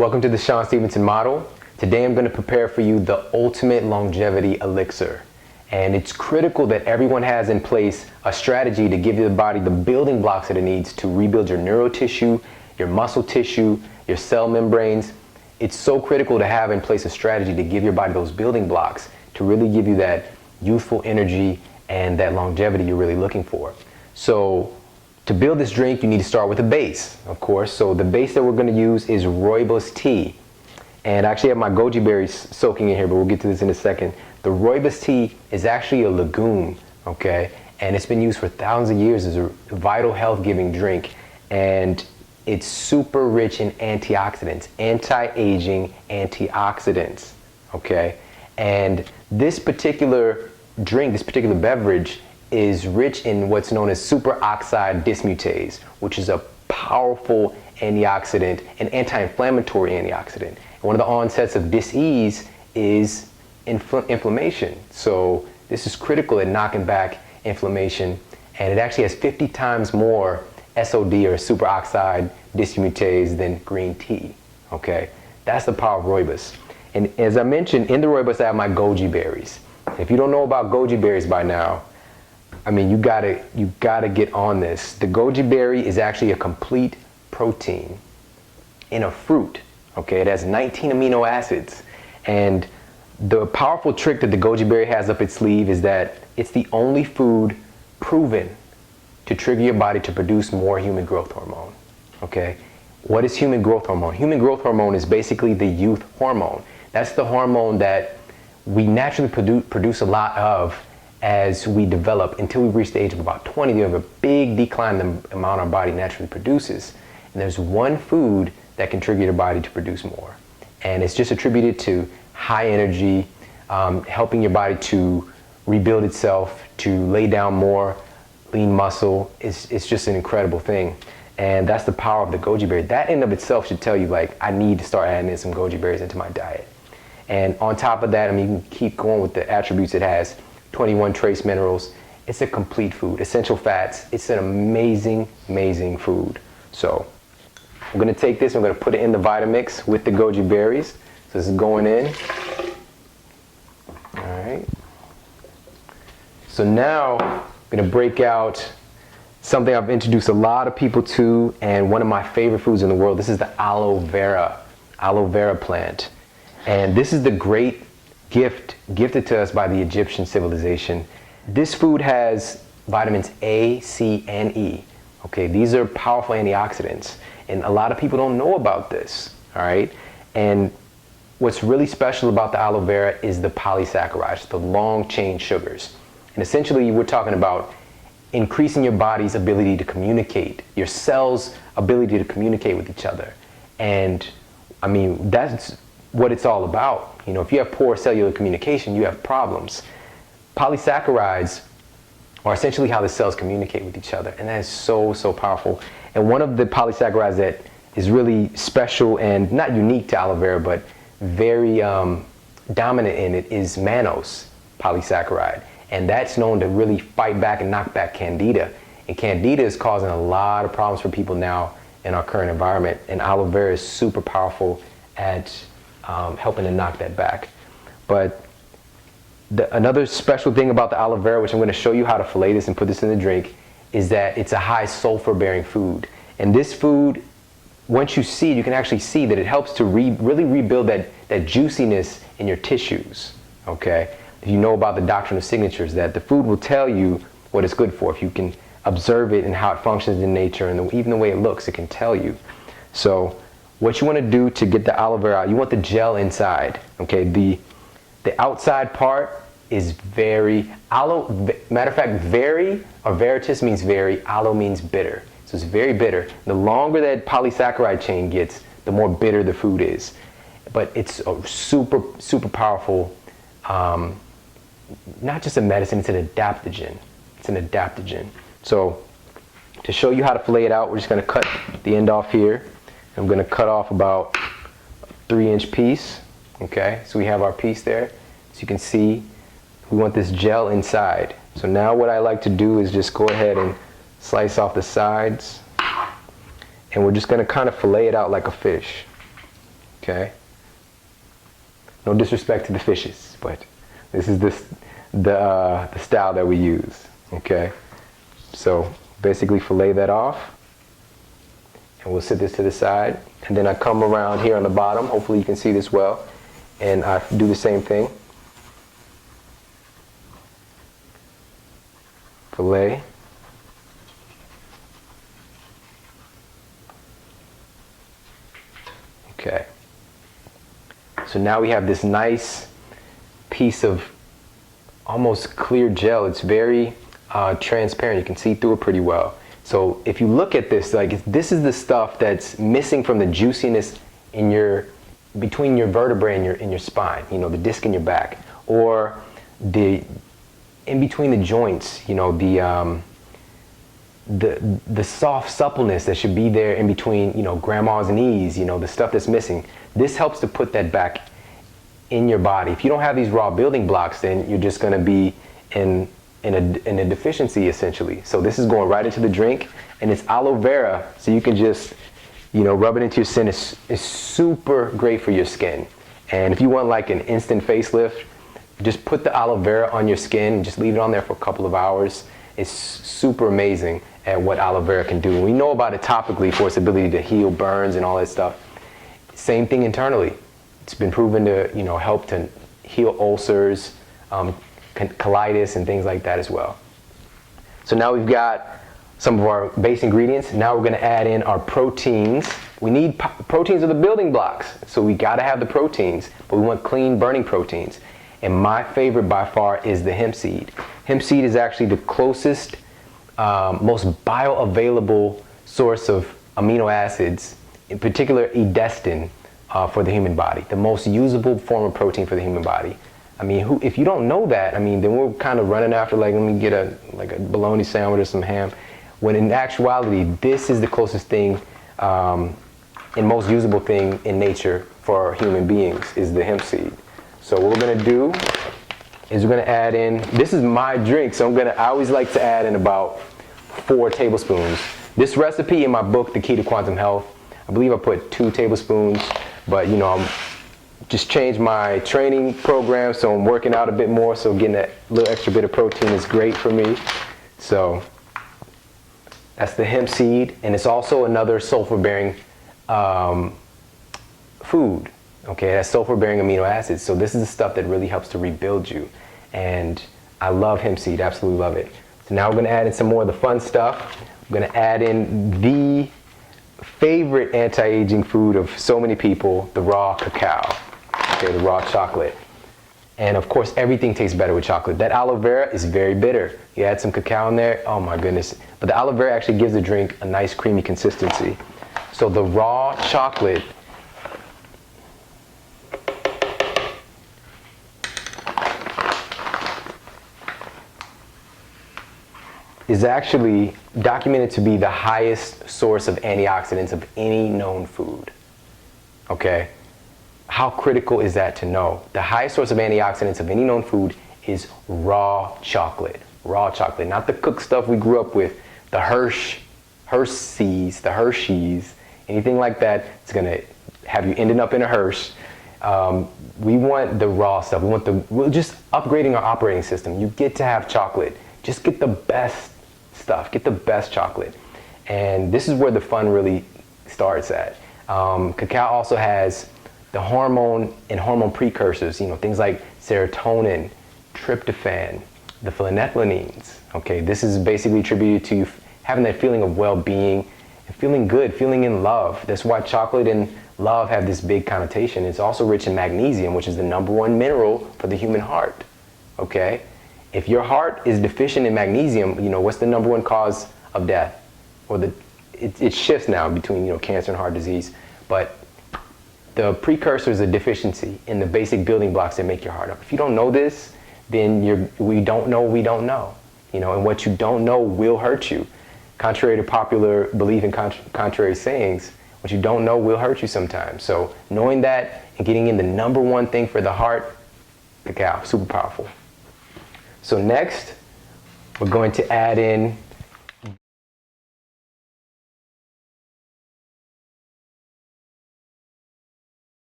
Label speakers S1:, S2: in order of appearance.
S1: Welcome to the Shawn Stevenson model. Today I'm going to prepare for you the ultimate longevity elixir. And it's critical that everyone has in place a strategy to give your body the building blocks that it needs to rebuild your neuro tissue, your muscle tissue, your cell membranes. It's so critical to have in place a strategy to give your body those building blocks to really give you that youthful energy and that longevity you're really looking for. So to build this drink, you need to start with a base, of course. So the base that we're going to use is rooibos tea. And I actually have my goji berries soaking in here, but we'll get to this in a second. The rooibos tea is actually a legume, okay? And it's been used for thousands of years as a vital health-giving drink. And it's super rich in antioxidants, anti-aging antioxidants, okay? And this particular drink, this particular beverage, is rich in what's known as superoxide dismutase, which is a powerful antioxidant, an anti-inflammatory antioxidant. And one of the onsets of dis-ease is inflammation. So this is critical at knocking back inflammation, and it actually has 50 times more SOD or superoxide dismutase than green tea, okay? That's the power of rooibos. And as I mentioned, in the rooibos I have my goji berries. If you don't know about goji berries by now, I mean, you gotta get on this. The goji berry is actually a complete protein in a fruit, okay? It has 19 amino acids. And the powerful trick that the goji berry has up its sleeve is that it's the only food proven to trigger your body to produce more human growth hormone, okay? What is human growth hormone? Human growth hormone is basically the youth hormone. That's the hormone that we naturally produce a lot of as we develop until we reach the age of about 20. We have a big decline in the amount our body naturally produces. And there's one food that can trigger your body to produce more. And it's just attributed to high energy, helping your body to rebuild itself, to lay down more lean muscle. It's just an incredible thing. And that's the power of the goji berry. That in of itself should tell you, like, I need to start adding in some goji berries into my diet. And on top of that, I mean, you can keep going with the attributes it has. 21 trace minerals. It's a complete food. Essential fats. It's an amazing, amazing food. So we're going to take this and we're going to put it in the Vitamix with the goji berries. So this is going in. All right. So now I'm going to break out something I've introduced a lot of people to, and one of my favorite foods in the world. This is the aloe vera plant. And this is the great gift gifted to us by the Egyptian civilization. This food has vitamins A, C, and E. Okay, these are powerful antioxidants, and a lot of people don't know about this, all right? And what's really special about the aloe vera is the polysaccharides, the long-chain sugars. And essentially, we're talking about increasing your body's ability to communicate, your cells' ability to communicate with each other. And I mean, that's what it's all about. You know, if you have poor cellular communication, you have problems. Polysaccharides are essentially how the cells communicate with each other, and that is so, so powerful. And one of the polysaccharides that is really special and not unique to aloe vera, but very dominant in it is mannose polysaccharide. And that's known to really fight back and knock back candida. And candida is causing a lot of problems for people now in our current environment. And aloe vera is super powerful at helping to knock that back. But another special thing about the aloe vera, which I'm going to show you how to fillet this and put this in the drink, is that it's a high sulfur bearing food. And this food, once you see it, you can actually see that it helps to really rebuild that juiciness in your tissues, okay? If you know about the doctrine of signatures, that the food will tell you what it's good for. If you can observe it and how it functions in nature, and even the way it looks, it can tell you. So what you want to do to get the aloe vera out, you want the gel inside, okay? The outside part is very, matter of fact, very, or veritas means very, aloe means bitter. So it's very bitter. The longer that polysaccharide chain gets, the more bitter the food is. But it's a super, super powerful, not just a medicine, it's an adaptogen. It's an adaptogen. So to show you how to fillet it out, we're just going to cut the end off here. I'm going to cut off about a 3-inch piece. Okay, so we have our piece there. So you can see we want this gel inside. So now what I like to do is just go ahead and slice off the sides, and we're just going to kind of fillet it out like a fish. Okay. No disrespect to the fishes, but this is the style that we use. Okay. So basically fillet that off, and we'll set this to the side. And then I come around here on the bottom. Hopefully you can see this well. And I do the same thing. Fillet. Okay. So now we have this nice piece of almost clear gel. It's very transparent. You can see through it pretty well. So if you look at this, like this is the stuff that's missing from the juiciness in between your vertebrae and your spine. You know, the disc in your back, or in between the joints. You know, the soft suppleness that should be there in between, you know, grandma's knees, you know, the stuff that's missing. This helps to put that back in your body. If you don't have these raw building blocks, then you're just going to be in a deficiency essentially. So this is going right into the drink, and it's aloe vera, so you can just, you know, rub it into your skin. It's super great for your skin. And if you want like an instant facelift, just put the aloe vera on your skin and just leave it on there for a couple of hours. It's super amazing at what aloe vera can do. We know about it topically for its ability to heal burns and all that stuff. Same thing internally. It's been proven to, you know, help to heal ulcers, colitis and things like that as well. So now we've got some of our base ingredients. Now we're going to add in our proteins. We need proteins are the building blocks, so we got to have the proteins, but we want clean burning proteins. And my favorite by far is the hemp seed. Hemp seed is actually the closest, most bioavailable source of amino acids, in particular edestin, for the human body. The most usable form of protein for the human body. I mean, if you don't know that, I mean, then we're kind of running after, like, let me get a bologna sandwich or some ham. When in actuality, this is the closest thing and most usable thing in nature for human beings is the hemp seed. So what we're gonna do is we're gonna add in, this is my drink, so I always like to add in about 4 tablespoons. This recipe in my book, The Key to Quantum Health, I believe I put 2 tablespoons, but you know, I'm just changed my training program, so I'm working out a bit more, so getting that little extra bit of protein is great for me. So that's the hemp seed, and it's also another sulfur-bearing food. Okay, that's sulfur-bearing amino acids. So this is the stuff that really helps to rebuild you. And I love hemp seed, absolutely love it. So now we're gonna add in some more of the fun stuff. We're gonna add in the favorite anti-aging food of so many people, the raw cacao. Okay, the raw chocolate. And of course, everything tastes better with chocolate. That aloe vera is very bitter. You add some cacao in there, oh my goodness. But the aloe vera actually gives the drink a nice creamy consistency. So the raw chocolate is actually documented to be the highest source of antioxidants of any known food. Okay? How critical is that to know? The highest source of antioxidants of any known food is raw chocolate. Raw chocolate, not the cooked stuff we grew up with, the Hershey's, anything like that. It's gonna have you ending up in a Hershey. We want the raw stuff. We're just upgrading our operating system. You get to have chocolate. Just get the best stuff. Get the best chocolate. And this is where the fun really starts at. Cacao also has the hormone and hormone precursors, you know, things like serotonin, tryptophan, the phenethylamines. Okay, this is basically attributed to you having that feeling of well-being and feeling good, feeling in love. That's why chocolate and love have this big connotation. It's also rich in magnesium, which is the #1 mineral for the human heart. Okay, if your heart is deficient in magnesium, you know, what's the #1 cause of death? Or it shifts now between, you know, cancer and heart disease, but the precursor is a deficiency in the basic building blocks that make your heart up. If you don't know this, then we don't know, you know, and what you don't know will hurt you. Contrary to popular belief and contrary sayings, what you don't know will hurt you sometimes. So knowing that and getting in the #1 thing for the heart, cacao, super powerful. So next, we're going to add in